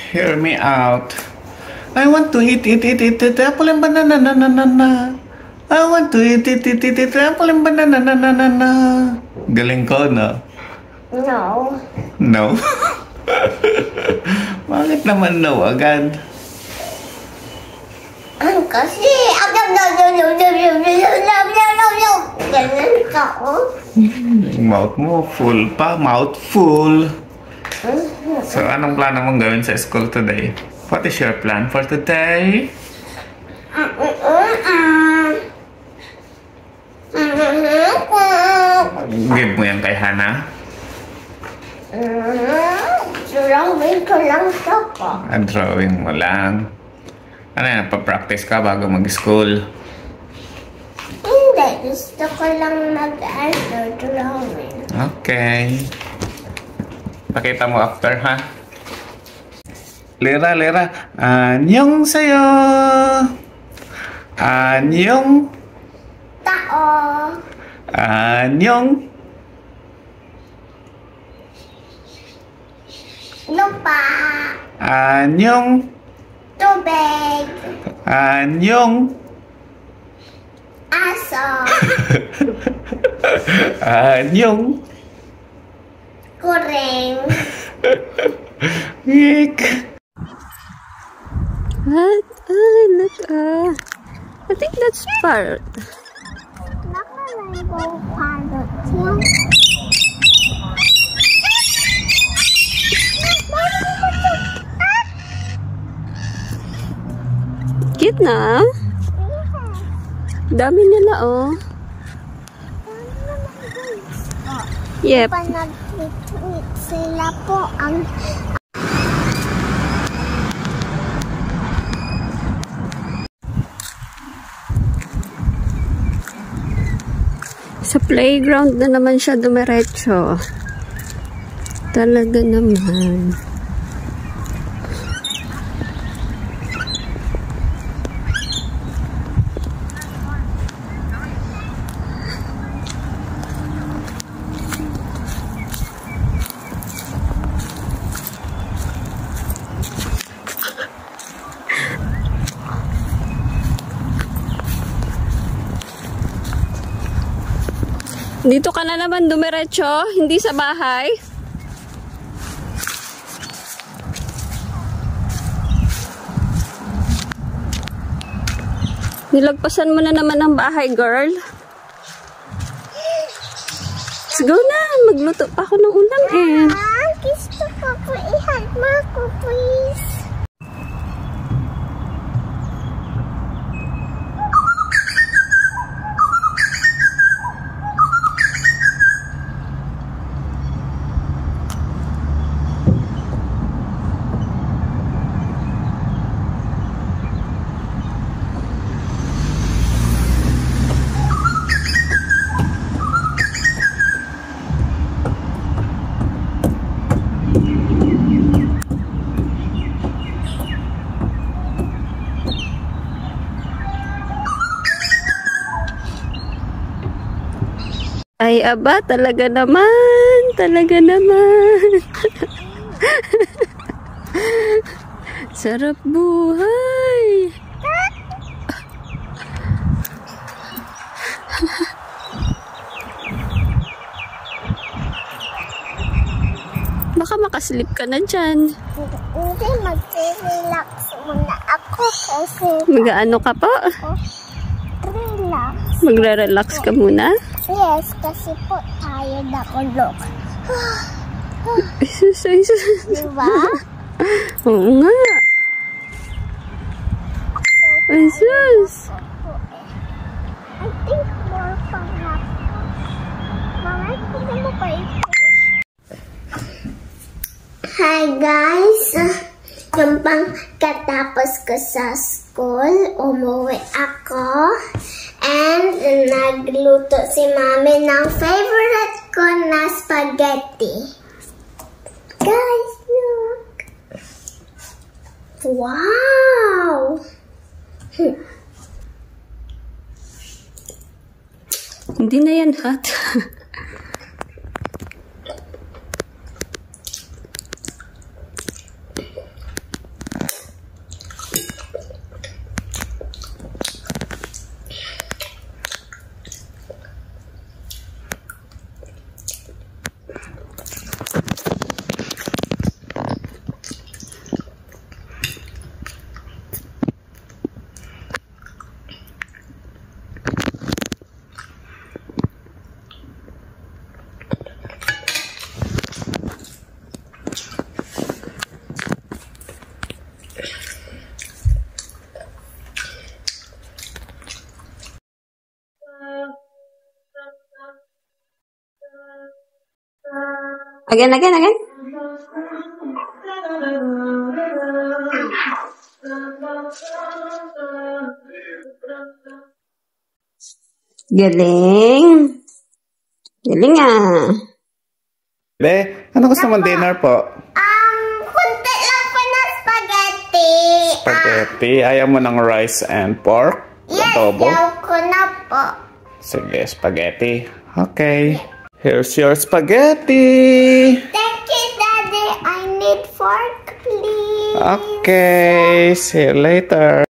Hear me out. I want to eat apple and banana I want to eat apple and banana Galing ko, no? No. No? Bakit naman no agad? Kasi ganun ka, oh. Mouth mo full pa, mouth full. So, anong plano mong gawin sa school today? What is your plan for today? Give mo yan kay Hana? Drawing ko lang siya po. Drawing mo lang. Ano yan, pa-practice ka bago mag-school? Hindi, gusto ko lang mag-answer drawing. Okay. Pakita mo after, ha? Lera, anyong sa'yo! Anyong! Tao! Anyong! Lupa! Anyong! Tubig! Anyong! Aso! Anyong! Kuring! Yik! What? Look, I think that's parrot. Naka-rainbow parrot yan. Cute na. Dami nila, oh. Yep. Panag-tweet sila po ang... Sa playground na naman siya dumiretso. Talaga naman. Dito ka na naman dumiretso, hindi sa bahay. Nilagpasan mo na naman ang bahay, girl. Let's go na, magluto pa ako ng ulam eh. Gusto ko po i-help mo ako, please. Ay, aba, talaga naman. Talaga naman. Sarap buhay. Baka makaslip ka na dyan. Hindi, mag-relax muna ako kasi... Mag-ano ka po? Relax. Magre-relax ka muna? Yes, kasi po tired ako, look. Isus. Diba? Oo nga. Isus. I think more pang hapon. Mamay, kung mo pa ito. Hi guys! Yung pang katapos ko sa school, umuwi ako. And nagluto si Mami ng favorite ko na spaghetti. Guys, look! Wow! Hindi na yan hot. Again. Galing. Galing ah. Be, ano gusto mong dinner po? Kunti lang po na spaghetti. Spaghetti. Ayaw mo ng rice and pork? Yes, Adobo? yaw ko na po. Sige, spaghetti. Okay. Here's your spaghetti. Thank you, Daddy. I need fork, please. Okay. See you later.